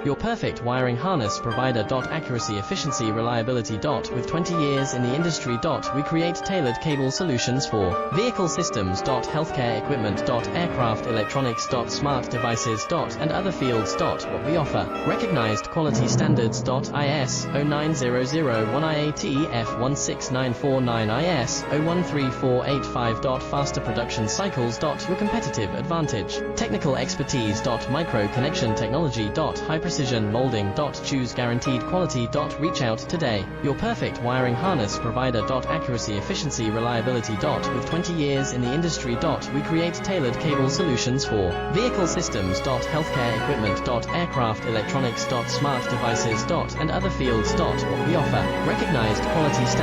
Your perfect wiring harness provider. Accuracy, efficiency, reliability. With 20 years in the industry. We create tailored cable solutions for vehicle systems. Healthcare equipment. Aircraft electronics. Smart devices. And other fields. What we offer: recognized quality standards. IS 09001 IATF 16949 IS 013485. Faster production cycles. Your competitive advantage: technical expertise. Micro connection technology. High precision molding. Choose guaranteed quality. Reach out today. Your perfect wiring harness provider. Accuracy, efficiency, reliability. With 20 years in the industry. We create tailored cable solutions for vehicle systems. Healthcare equipment. Aircraft electronics. Smart devices. And other fields. What we offer: recognized quality standards.